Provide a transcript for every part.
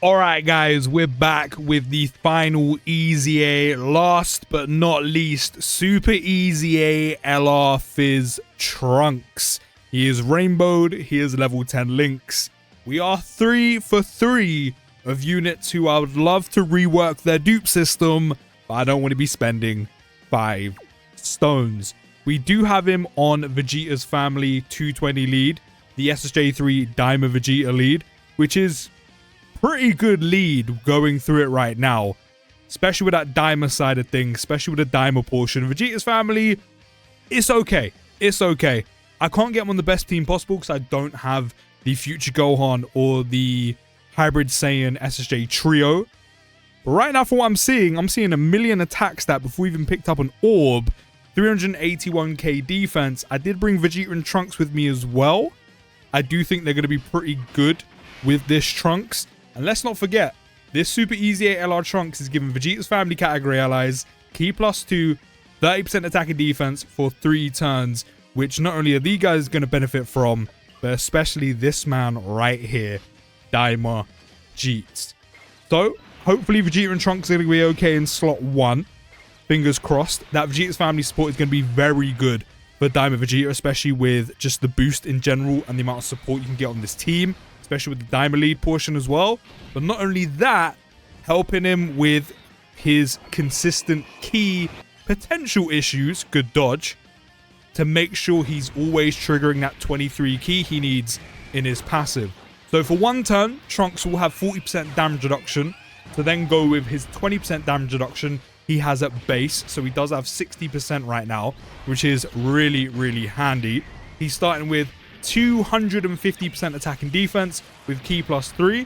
Alright guys, we're back with the final EZA, last but not least, Super EZA LR Fizz Trunks. He is rainbowed, he is level 10 links. We are 3 for 3 of units who I would love to rework their dupe system, but I don't want to be spending 5 stones. We do have him on Vegeta's family 220 lead, the SSJ3 Diamond Vegeta lead, which is pretty good lead going through it right now, especially with that Dimer side of things, especially with the Dimer portion. Vegeta's family, it's okay. It's okay. I can't get him on the best team possible because I don't have the Future Gohan or the Hybrid Saiyan SSJ trio. But right now, for what I'm seeing a million attack stat before we even picked up an orb, 381k defense. I did bring Vegeta and Trunks with me as well. I do think they're going to be pretty good with this Trunks. And let's not forget, this Super EZA LR Trunks is giving Vegeta's family category allies key +2, 30% attack and defense for 3 turns, which not only are these guys going to benefit from, but especially this man right here, Dimer Jeets. So, hopefully Vegeta and Trunks are going to be okay in slot 1. Fingers crossed. That Vegeta's family support is going to be very good for Dimer Vegeta, especially with just the boost in general and the amount of support you can get on this team, especially with the Dimer lead portion as well. But not only that, helping him with his consistent key potential issues, good dodge, to make sure he's always triggering that 23 key he needs in his passive. So for 1 turn, Trunks will have 40% damage reduction, to then go with his 20% damage reduction he has at base. So he does have 60% right now, which is really, really handy. He's starting with 250% attack and defense with key +3,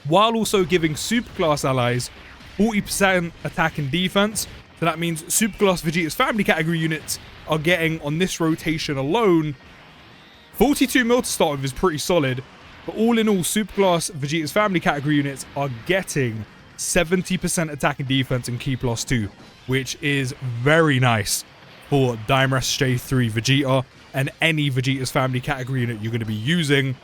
while also giving superclass allies 40% attack and defense. So that means superclass Vegeta's family category units are getting, on this rotation alone, 42 mil to start with is pretty solid. But all in all, superclass Vegeta's family category units are getting 70% attack and defense and key +2, which is very nice for Dimer SSJ3 Vegeta and any Vegeta's family category unit you're going to be using.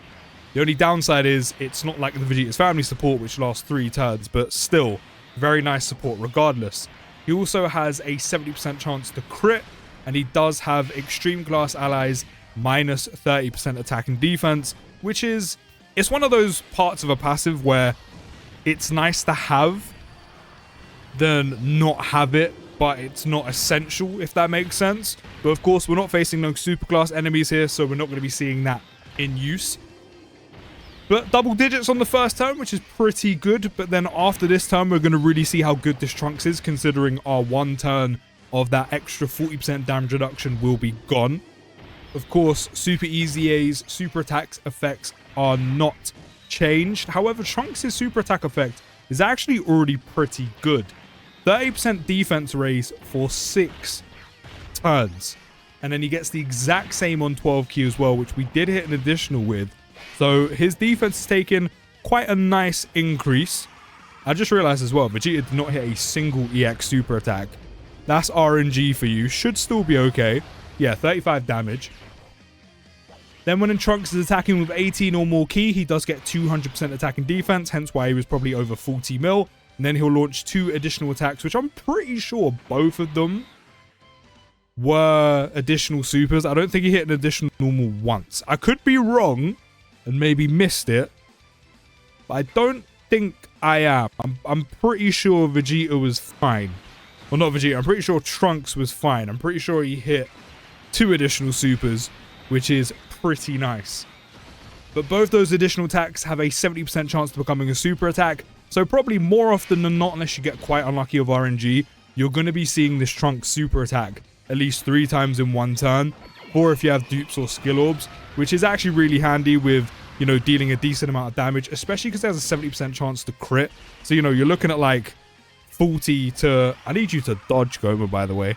The only downside is it's not like the Vegeta's family support, which lasts 3 turns, but still very nice support regardless. He also has a 70% chance to crit, and he does have extreme class allies minus 30% attack and defense, which is, it's one of those parts of a passive where it's nice to have than not have it, but it's not essential, if that makes sense. But of course, we're not facing no superclass enemies here, so we're not going to be seeing that in use. But double digits on the first turn, which is pretty good. But then after this turn, we're going to really see how good this Trunks is, considering our 1 turn of that extra 40% damage reduction will be gone. Of course, Super EZA's super attack effects are not changed. However, Trunks' super attack effect is actually already pretty good. 30% defense raise for 6 turns. And then he gets the exact same on 12 key as well, which we did hit an additional with. So his defense has taken quite a nice increase. I just realized as well, Vegeta did not hit a single EX super attack. That's RNG for you. Should still be okay. Yeah, 35 damage. Then when Trunks is attacking with 18 or more key, he does get 200% attack and defense, hence why he was probably over 40 mil. And then he'll launch 2 additional attacks, which I'm pretty sure both of them were additional supers. I don't think he hit an additional normal once. I could be wrong and maybe missed it, but I don't think I am. I'm pretty sure Vegeta was fine. Well, not Vegeta. I'm pretty sure Trunks was fine. I'm pretty sure he hit 2 additional supers, which is pretty nice. But both those additional attacks have a 70% chance of becoming a super attack. So probably more often than not, unless you get quite unlucky with RNG, you're going to be seeing this Trunks super attack at least 3 times in 1 turn. Or if you have dupes or skill orbs, which is actually really handy with, you know, dealing a decent amount of damage, especially because there's a 70% chance to crit. So, you know, you're looking at like 40 to... I need you to dodge, Goma, by the way.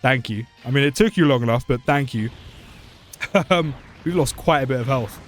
Thank you. I mean, it took you long enough, but thank you. We've lost quite a bit of health.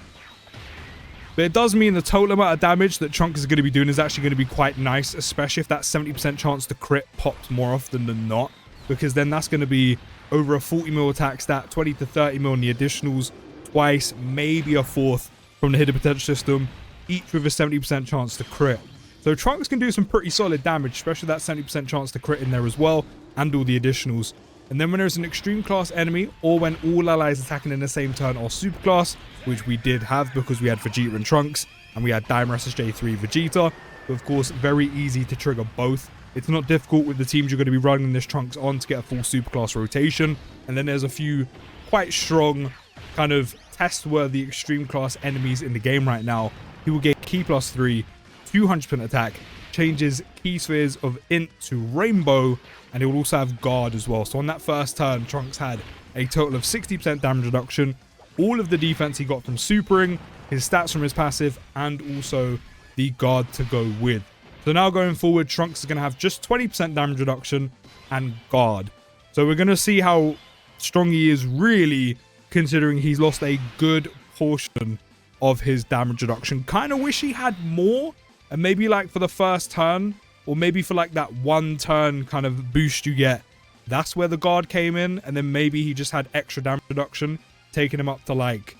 But it does mean the total amount of damage that Trunks is going to be doing is actually going to be quite nice, especially if that 70% chance to crit pops more often than not, because then that's going to be over a 40 mil attack stat, 20 to 30 mil in the additionals, twice, maybe a 4th from the hidden potential system. each with a 70% chance to crit. So Trunks can do some pretty solid damage, especially that 70% chance to crit in there as well, and all the additionals. And then when there's an extreme class enemy, or when all allies attacking in the same turn are super class, which we did have because we had Vegeta and Trunks, and we had Dimer SSJ 3 Vegeta, but of course very easy to trigger both. It's not difficult with the teams you're going to be running this Trunks on to get a full super class rotation. And then there's a few quite strong kind of test-worthy extreme class enemies in the game right now. He will get Ki plus 3, 200% attack, changes Ki spheres of Int to Rainbow, and it will also have Guard as well. So on that first turn, Trunks had a total of 60% damage reduction, all of the defense he got from supering, his stats from his passive, and also the Guard to go with. So now going forward, Trunks is going to have just 20% damage reduction and Guard. So we're going to see how strong he is, really, considering he's lost a good portion of his damage reduction. Kind of wish he had more, and maybe like for the first turn, or maybe for like that one turn kind of boost you get, that's where the Guard came in, and then maybe he just had extra damage reduction, taking him up to like,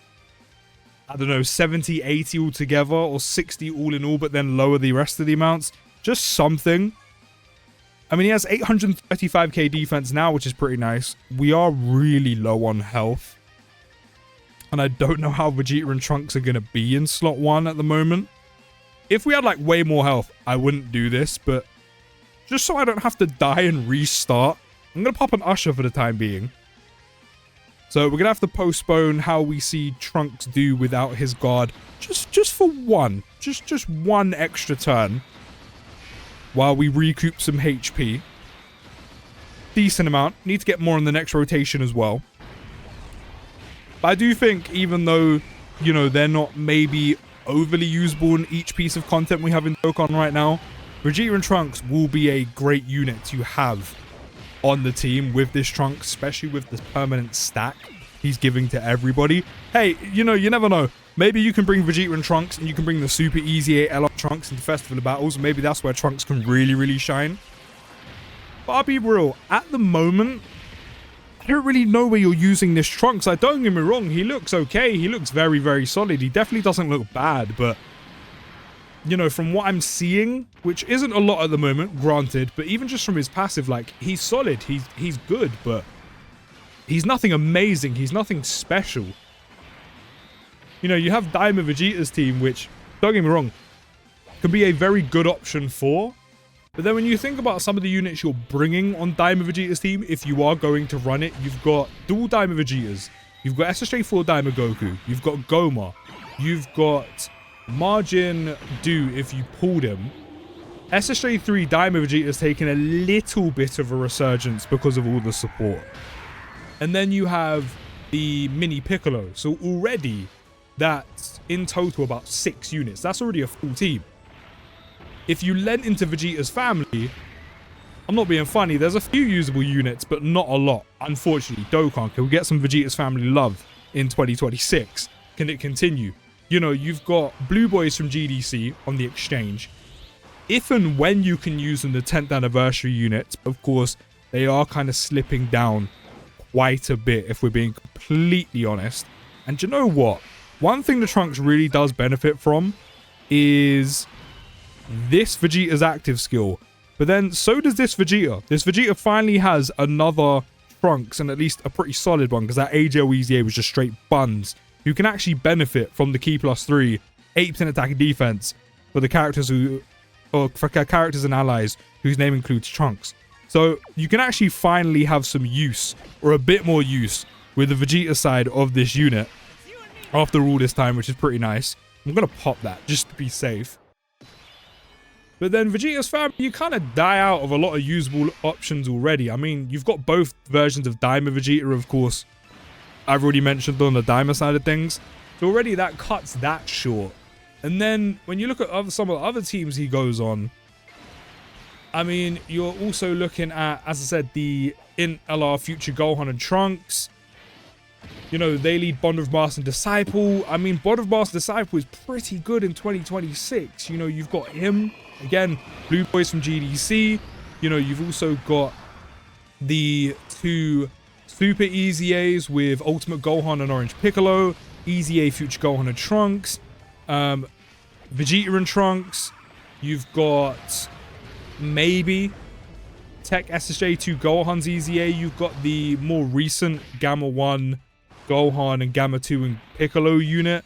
I don't know, 70, 80 altogether, or 60 all in all, but then lower the rest of the amounts. Just something. I mean, he has 835k defense now, which is pretty nice. We are really low on health. And I don't know how Vegeta and Trunks are going to be in slot 1 at the moment. If we had like way more health, I wouldn't do this, but just so I don't have to die and restart, I'm going to pop an Usher for the time being. So we're going to have to postpone how we see Trunks do without his Guard just for one. Just one extra turn while we recoup some HP. Decent amount. Need to get more in the next rotation as well. But I do think, even though, you know, they're not maybe overly usable in each piece of content we have in Dokkan right now, Vegeta and Trunks will be a great unit to have on the team with this Trunks, especially with this permanent stack he's giving to everybody. Hey, you know, you never know. Maybe you can bring Vegeta and Trunks, and you can bring the super easy LR Trunks into Festival of Battles. Maybe that's where Trunks can really shine. But I'll be real, at the moment, I don't really know where you're using this Trunks. Like, don't get me wrong, he looks okay. He looks very solid. He definitely doesn't look bad, but, you know, from what I'm seeing, which isn't a lot at the moment, granted, but even just from his passive, like, he's solid. He's good, but he's nothing amazing. He's nothing special. You know, you have Daima Vegeta's team, which, don't get me wrong, can be a very good option for. But then when you think about some of the units you're bringing on Daima Vegeta's team, if you are going to run it, you've got dual Daima Vegetas. You've got SSJ 4 Daima Goku. You've got Goma. You've got Margin Do if you pulled him. SSJ 3 Daima Vegeta's taken a little bit of a resurgence because of all the support. And then you have the Mini Piccolo. So already, that's in total about 6 units. That's already a full team. If you lent into Vegeta's family, I'm not being funny, there's a few usable units, but not a lot. Unfortunately, Dokkan, can we get some Vegeta's family love in 2026? Can it continue? You know, you've got Blue Boys from GDC on the exchange. If and when you can use them, the 10th anniversary units, of course, they are kind of slipping down quite a bit, if we're being completely honest. And you know what? One thing the Trunks really does benefit from is this Vegeta's active skill. But then so does this Vegeta. This Vegeta finally has another Trunks, and at least a pretty solid one, because that AJO EZA was just straight buns, who can actually benefit from the Ki plus 3, 8% attack and defense for the characters who, or for characters and allies whose name includes Trunks. So you can actually finally have some use, or a bit more use, with the Vegeta side of this unit after all this time, which is pretty nice. I'm going to pop that just to be safe. But then Vegeta's family, you kind of die out of a lot of usable options already. I mean, you've got both versions of Daima Vegeta, of course. I've already mentioned on the Daima side of things. So already that cuts that short. And then when you look at some of the other teams he goes on, I mean, you're also looking at, as I said, the Int LR Future Gohan and Trunks. You know, they lead Bond of Master and Disciple. I mean, Bond of Master and Disciple is pretty good in 2026. You know, you've got him. Again, Blue Boys from GDC. You know, you've also got the 2 Super EZAs with Ultimate Gohan and Orange Piccolo. EZA Future Gohan and Trunks. Vegeta and Trunks. You've got maybe Tech SSJ 2 Gohan's EZA. You've got the more recent Gamma 1 Gohan and Gamma 2 and Piccolo unit.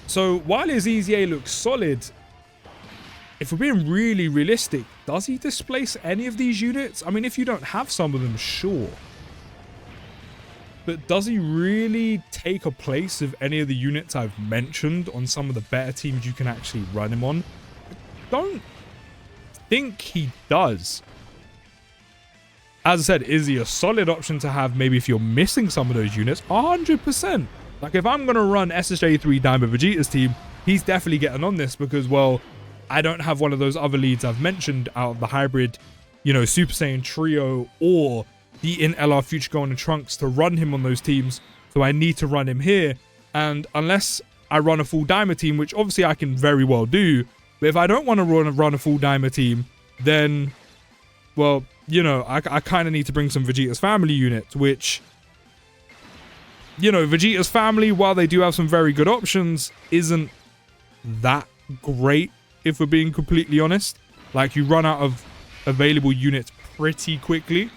So while his EZA looks solid, if we're being really realistic, does he displace any of these units? I mean, if you don't have some of them, sure. But does he really take a place of any of the units I've mentioned on some of the better teams you can actually run him on? I don't think he does. As I said, is he a solid option to have maybe if you're missing some of those units? 100%. Like, if I'm going to run SSJ3 Diamond Vegeta's team, he's definitely getting on this because, well, I don't have one of those other leads I've mentioned out of the hybrid, you know, Super Saiyan Trio or the in LR Future Gohan and Trunks to run him on those teams. So I need to run him here. And unless I run a full Diamond team, which obviously I can very well do, but if I don't want to run a full Diamond team, then, well, you know, I kind of need to bring some Vegeta's family units, which, you know, Vegeta's family, while they do have some very good options, isn't that great, if we're being completely honest. Like, you run out of available units pretty quickly.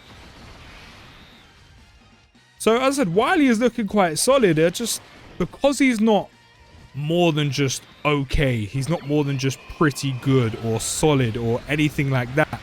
So, as I said, while he is looking quite solid, it's just because he's not more than just okay, he's not more than just pretty good or solid or anything like that,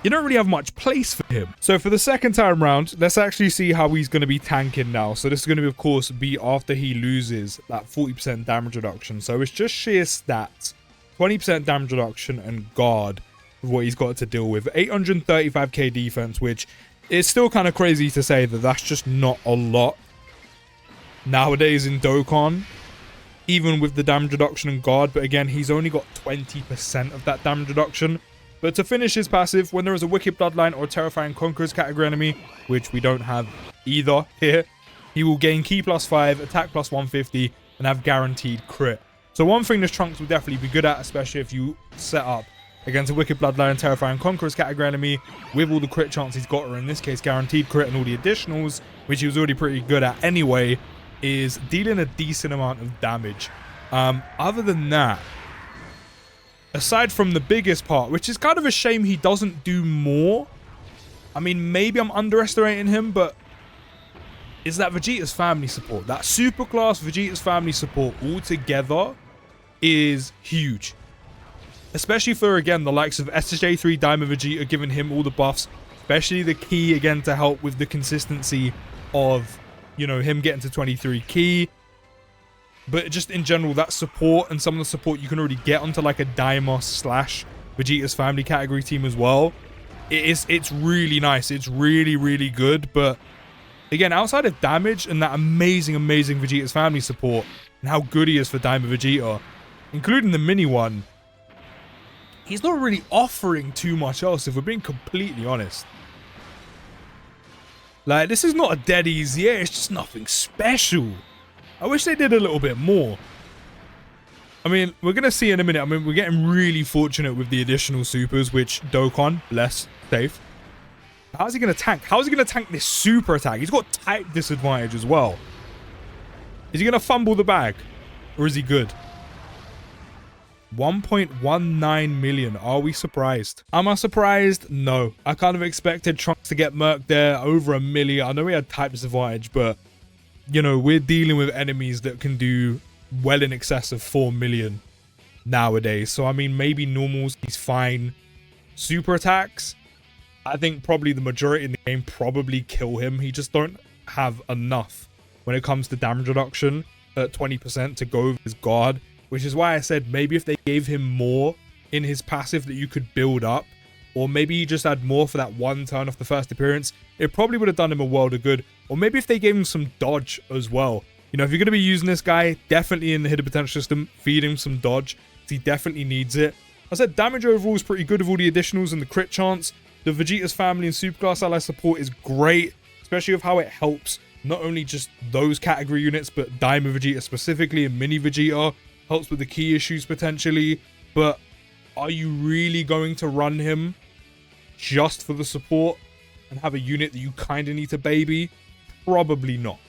you don't really have much place for him. So for the second time round, let's actually see how he's going to be tanking now. So this is going to, of course, be after he loses that 40% damage reduction. So it's just sheer stats, 20% damage reduction and guard of what he's got to deal with. 835k defense, which is still kind of crazy to say that that's just not a lot nowadays in Dokkan, even with the damage reduction and guard. But again, he's only got 20% of that damage reduction. But to finish his passive, when there is a Wicked Bloodline or Terrifying Conquerors category enemy, which we don't have either here, he will gain Ki +5, attack +150, and have guaranteed crit. So one thing this Trunks will definitely be good at, especially if you set up against a Wicked Bloodline and Terrifying Conquerors category enemy, with all the crit chance he's got, or in this case guaranteed crit and all the additionals, which he was already pretty good at anyway, is dealing a decent amount of damage. Other than that, aside from the biggest part, which is kind of a shame he doesn't do more. I mean, maybe I'm underestimating him, but is that Vegeta's family support. That super class Vegeta's family support altogether is huge. Especially for, again, the likes of SSJ3 Diamond Vegeta giving him all the buffs. Especially the Ki, again, to help with the consistency of, you know, him getting to 23 Ki. But just in general, that support and some of the support you can already get onto like a Daimos / Vegeta's family category team as well. It's really nice. It's really, really good. But again, outside of damage and that amazing Vegeta's family support and how good he is for Diamond Vegeta, including the mini one, he's not really offering too much else, if we're being completely honest. Like, this is not a dead easy, yeah, it's just nothing special. I wish they did a little bit more. I mean, we're going to see in a minute. I mean, we're getting really fortunate with the additional supers, which Dokkan, bless, safe. How's he going to tank? How is he going to tank this super attack? He's got type disadvantage as well. Is he going to fumble the bag? Or is he good? 1.19 million. Are we surprised? Am I surprised? No. I kind of expected Trunks to get murked there. Over a million. I know we had type disadvantage, but you know, we're dealing with enemies that can do well in excess of 4 million nowadays. So, I mean, maybe normals, he's fine. Super attacks, I think probably the majority in the game probably kill him. He just don't have enough when it comes to damage reduction at 20% to go with his guard. Which is why I said maybe if they gave him more in his passive that you could build up, or maybe he just had more for that one turn off the first appearance, it probably would have done him a world of good. Or maybe if they gave him some dodge as well. You know, if you're going to be using this guy, definitely in the hidden potential system, feed him some dodge. He definitely needs it. I said damage overall is pretty good with all the additionals and the crit chance. The Vegeta's family and superclass ally support is great, especially with how it helps not only just those category units, but Diamond Vegeta specifically and Mini Vegeta. Helps with the Ki issues potentially. But are you really going to run him just for the support and have a unit that you kind of need to baby? Probably not.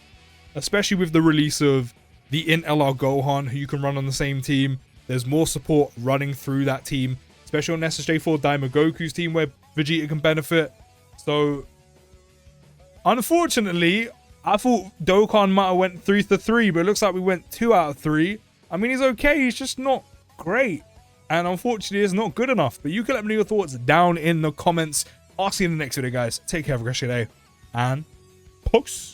Especially with the release of the Int LR Gohan, who you can run on the same team. There's more support running through that team, especially on SSJ4 Daimagoku's team where Vegeta can benefit. So, unfortunately, I thought Dokkan might have went 3-3, but it looks like we went 2 out of 3. I mean, he's okay, he's just not great. And unfortunately, it's not good enough. But you can let me know your thoughts down in the comments. I'll see you in the next video, guys. Take care, have a great day, and peace.